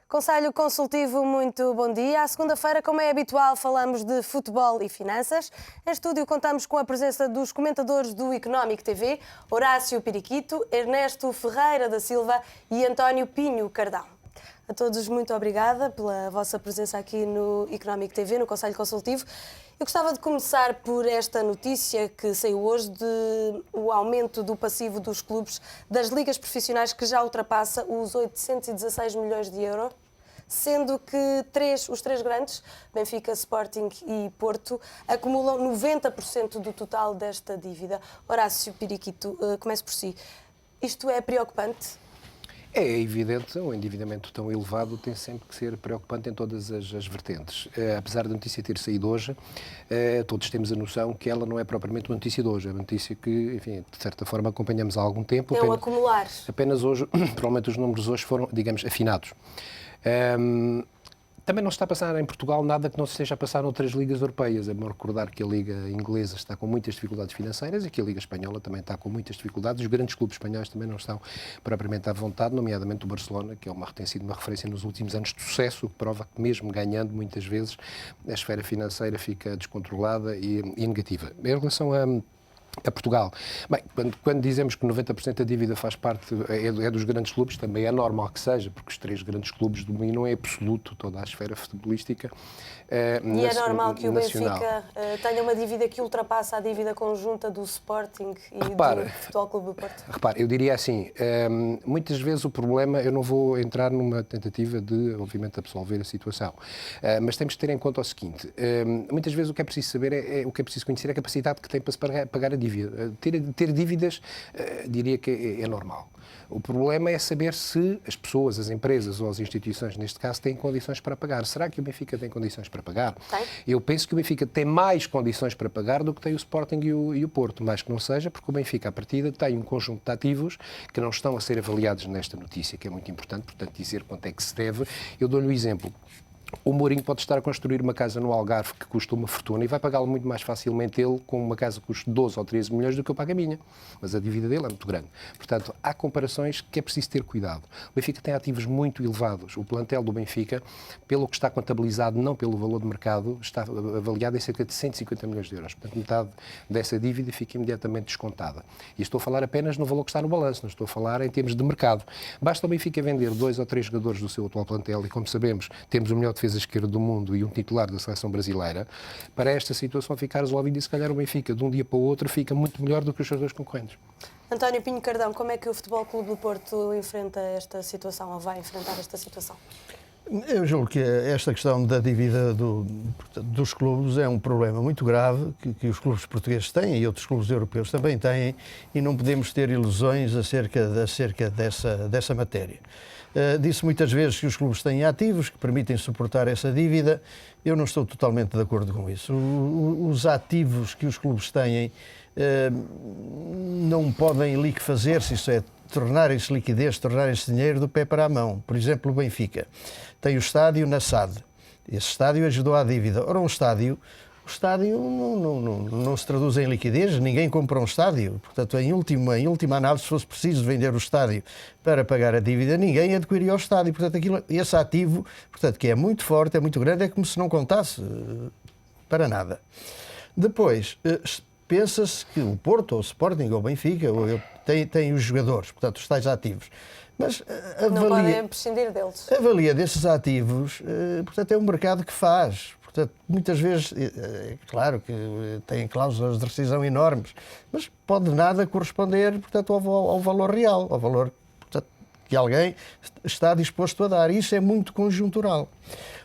Conselho Consultivo, muito bom dia. À segunda-feira, como é habitual, falamos de futebol e finanças. Em estúdio contamos com a presença dos comentadores do Económico TV, Horácio Piriquito, Ernesto Ferreira da Silva e António Pinho Cardão. A todos, muito obrigada pela vossa presença aqui no Económico TV, no Conselho Consultivo. Eu gostava de começar por esta notícia que saiu hoje de o aumento do passivo dos clubes das ligas profissionais, que já ultrapassa os 816 milhões de euros, sendo que os três grandes, Benfica, Sporting e Porto, acumulam 90% do total desta dívida. Horácio Piriquito, comece por si. Isto é preocupante? É evidente, um endividamento tão elevado tem sempre que ser preocupante em todas as vertentes. Apesar da notícia ter saído hoje, todos temos a noção que ela não é propriamente uma notícia de hoje, é uma notícia que, enfim, de certa forma acompanhamos há algum tempo. É um acumular. Apenas hoje, provavelmente os números hoje foram, digamos, afinados. Também não está a passar em Portugal nada que não se esteja a passar noutras ligas europeias. É bom recordar que a Liga Inglesa está com muitas dificuldades financeiras e que a Liga Espanhola também está com muitas dificuldades. Os grandes clubes espanhóis também não estão propriamente à vontade, nomeadamente o Barcelona, que tem sido uma referência nos últimos anos de sucesso, que prova que mesmo ganhando, muitas vezes, a esfera financeira fica descontrolada e negativa. Em relação a Portugal. Bem, quando dizemos que 90% da dívida faz parte, é dos grandes clubes, também é normal que seja, porque os três grandes clubes dominam em absoluto toda a esfera futebolística nacional. E é normal que o Benfica tenha uma dívida que ultrapassa a dívida conjunta do Sporting e do Futebol Clube do Porto? Repare, eu diria assim, muitas vezes o problema, eu não vou entrar numa tentativa de, obviamente, absolver a situação, mas temos de ter em conta o seguinte, muitas vezes o que é preciso saber, o que é preciso conhecer é a capacidade que tem para se pagar a dívida. Ter dívidas, diria que é normal. O problema é saber se as pessoas, as empresas ou as instituições, neste caso, têm condições para pagar. Será que o Benfica tem condições para pagar? Tem. Eu penso que o Benfica tem mais condições para pagar do que tem o Sporting e o Porto, mais que não seja, porque o Benfica, à partida, tem um conjunto de ativos que não estão a ser avaliados nesta notícia, que é muito importante, portanto, dizer quanto é que se deve. Eu dou-lhe um exemplo. O Mourinho pode estar a construir uma casa no Algarve que custa uma fortuna e vai pagá-lo muito mais facilmente ele com uma casa que custa 12 ou 13 milhões do que eu pago a minha. Mas a dívida dele é muito grande. Portanto, há comparações que é preciso ter cuidado. O Benfica tem ativos muito elevados. O plantel do Benfica, pelo que está contabilizado, não pelo valor de mercado, está avaliado em cerca de 150 milhões de euros. Portanto, metade dessa dívida fica imediatamente descontada. E estou a falar apenas no valor que está no balanço, não estou a falar em termos de mercado. Basta o Benfica vender 2 ou 3 jogadores do seu atual plantel e, como sabemos, temos o melhor defesa esquerda do mundo e um titular da seleção brasileira, para esta situação ficar resolvida e se calhar o Benfica, de um dia para o outro, fica muito melhor do que os seus dois concorrentes. António Pinho Cardão, como é que o Futebol Clube do Porto enfrenta esta situação, ou vai enfrentar esta situação? Eu julgo que esta questão da dívida dos clubes é um problema muito grave que os clubes portugueses têm e outros clubes europeus também têm, e não podemos ter ilusões acerca dessa matéria. Disse muitas vezes que os clubes têm ativos que permitem suportar essa dívida. Eu não estou totalmente de acordo com isso. Os ativos que os clubes têm não podem liquefazer-se, isso é, tornarem-se liquidez, tornarem-se dinheiro do pé para a mão. Por exemplo, o Benfica tem o estádio na SAD. Esse estádio ajudou à dívida. Ora, o estádio não se traduz em liquidez, ninguém compra um estádio. Portanto, em última análise, se fosse preciso vender o estádio para pagar a dívida, ninguém adquiriria o estádio. Portanto, esse ativo, portanto, que é muito forte, é muito grande, é como se não contasse para nada. Depois, pensa-se que o Porto, ou o Sporting, ou o Benfica, tem os jogadores, portanto, os tais ativos. Mas não podem prescindir deles. Avalia desses ativos, portanto, é um mercado que faz. Portanto, muitas vezes, claro que têm cláusulas de rescisão enormes, mas pode nada corresponder, portanto, ao valor real, ao valor, portanto, que alguém está disposto a dar. Isso é muito conjuntural.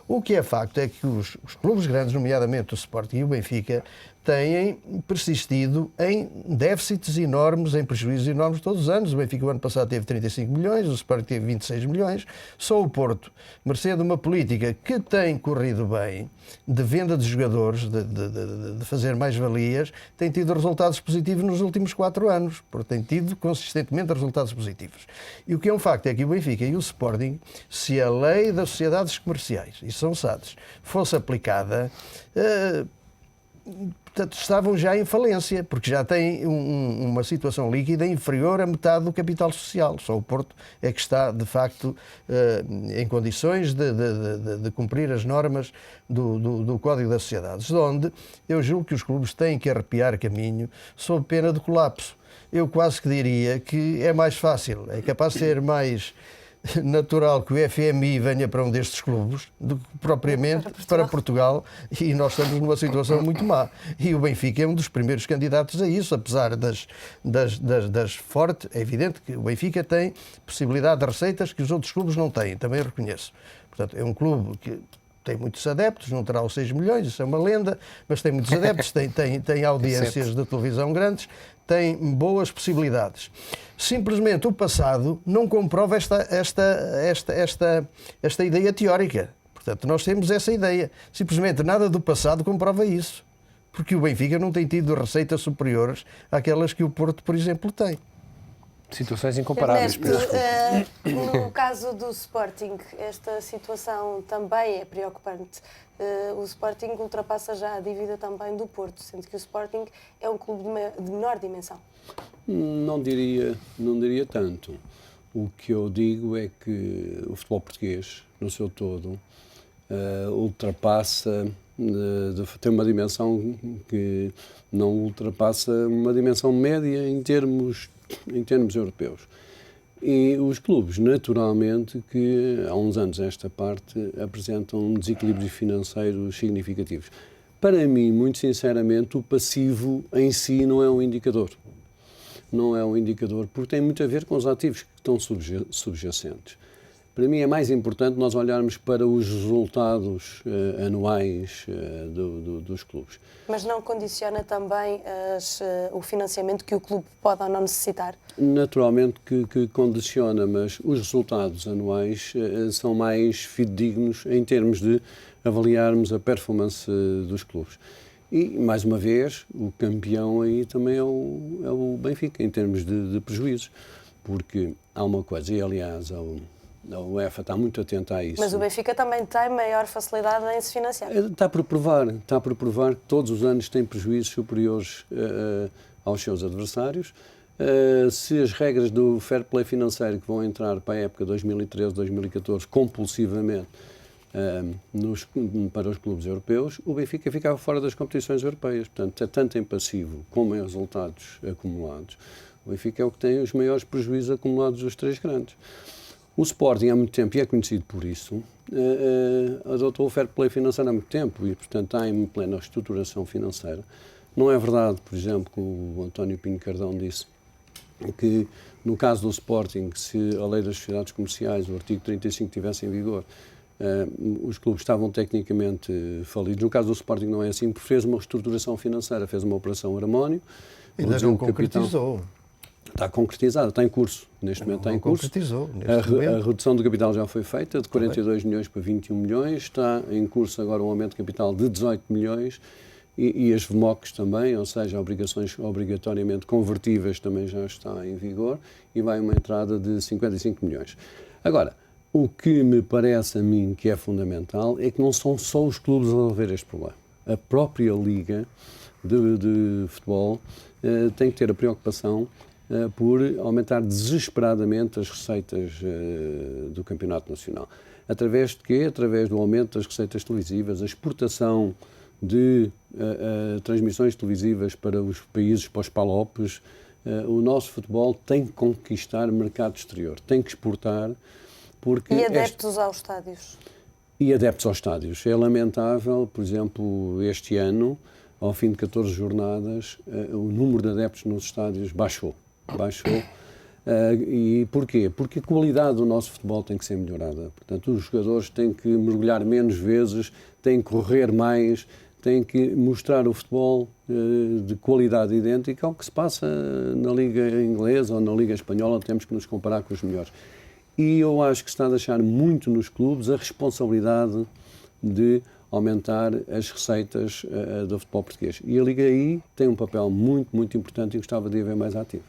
O que é facto é que os clubes grandes, nomeadamente o Sporting e o Benfica, têm persistido em déficits enormes, em prejuízos enormes todos os anos. O Benfica, o ano passado, teve 35 milhões, o Sporting teve 26 milhões. Só o Porto, mercê de uma política que tem corrido bem, de venda de jogadores, de fazer mais-valias, tem tido resultados positivos nos últimos 4 anos. Porque tem tido consistentemente resultados positivos. E o que é um facto é que o Benfica e o Sporting, se a lei das sociedades comerciais, e são SADs, fosse aplicada, portanto, estavam já em falência, porque já têm uma situação líquida inferior a metade do capital social. Só o Porto é que está, de facto, em condições de cumprir as normas do Código das Sociedades, onde eu julgo que os clubes têm que arrepiar caminho sob pena de colapso. Eu quase que diria que é mais fácil, é capaz de ser mais natural que o FMI venha para um destes clubes do que propriamente para Portugal, e nós estamos numa situação muito má. E o Benfica é um dos primeiros candidatos a isso, apesar das fortes. É evidente que o Benfica tem possibilidade de receitas que os outros clubes não têm, também reconheço. Portanto, é um clube que tem muitos adeptos, não terá os 6 milhões, isso é uma lenda, mas tem muitos adeptos, tem audiências de televisão grandes, tem boas possibilidades. Simplesmente o passado não comprova esta ideia teórica. Portanto, nós temos essa ideia. Simplesmente nada do passado comprova isso. Porque o Benfica não tem tido receitas superiores àquelas que o Porto, por exemplo, tem. Situações incomparáveis. No caso do Sporting, esta situação também é preocupante. O Sporting ultrapassa já a dívida também do Porto, sendo que o Sporting é um clube de menor dimensão. Não diria tanto. O que eu digo é que o futebol português, no seu todo, ultrapassa, tem uma dimensão que não ultrapassa uma dimensão média em termos europeus. E os clubes, naturalmente, que há uns anos esta parte apresentam desequilíbrios financeiros significativos. Para mim, muito sinceramente, o passivo em si não é um indicador. Não é um indicador, porque tem muito a ver com os ativos que estão subjacentes. Para mim é mais importante nós olharmos para os resultados anuais dos clubes. Mas não condiciona também o financiamento que o clube pode ou não necessitar? Naturalmente que condiciona, mas os resultados anuais são mais fidedignos em termos de avaliarmos a performance dos clubes. E, mais uma vez, o campeão aí também é o Benfica, em termos de prejuízos. Porque há uma coisa, e aliás, a UEFA está muito atenta a isso. Mas o Benfica também tem maior facilidade em se financiar. Está por provar que todos os anos tem prejuízos superiores aos seus adversários. Se as regras do fair play financeiro que vão entrar para a época 2013-2014 compulsivamente para os clubes europeus, o Benfica ficava fora das competições europeias. Portanto, tanto em passivo como em resultados acumulados, o Benfica é o que tem os maiores prejuízos acumulados dos três grandes. O Sporting há muito tempo, e é conhecido por isso, adotou o fair play financeiro há muito tempo e, portanto, está em plena estruturação financeira. Não é verdade, por exemplo, que o António Pinho Cardão disse que, no caso do Sporting, se a lei das sociedades comerciais, o artigo 35, estivesse em vigor, os clubes estavam tecnicamente falidos. No caso do Sporting não é assim, porque fez uma reestruturação financeira, fez uma operação harmónio. Ainda não concretizou. Está concretizado, está em curso. Neste momento está em curso. A redução do capital já foi feita, de 42 milhões para 21 milhões. Está em curso agora um aumento de capital de 18 milhões e as VMOCs também, ou seja, obrigações obrigatoriamente convertíveis também já está em vigor e vai uma entrada de 55 milhões. Agora, o que me parece a mim que é fundamental é que não são só os clubes a resolver este problema. A própria Liga de Futebol tem que ter a preocupação por aumentar desesperadamente as receitas do Campeonato Nacional. Através de quê? Através do aumento das receitas televisivas, a exportação de transmissões televisivas para os países, para os PALOPs. O nosso futebol tem que conquistar mercado exterior, tem que exportar. Porque e adeptos aos estádios? E adeptos aos estádios. É lamentável, por exemplo, este ano, ao fim de 14 jornadas, o número de adeptos nos estádios baixou. E porquê? Porque a qualidade do nosso futebol tem que ser melhorada. Portanto, os jogadores têm que mergulhar menos vezes, têm que correr mais, têm que mostrar o futebol de qualidade idêntica ao que se passa na Liga Inglesa ou na Liga Espanhola. Temos que nos comparar com os melhores. E eu acho que está a deixar muito nos clubes a responsabilidade de aumentar as receitas do futebol português. E a Liga aí tem um papel muito, muito importante e gostava de a ver mais ativo.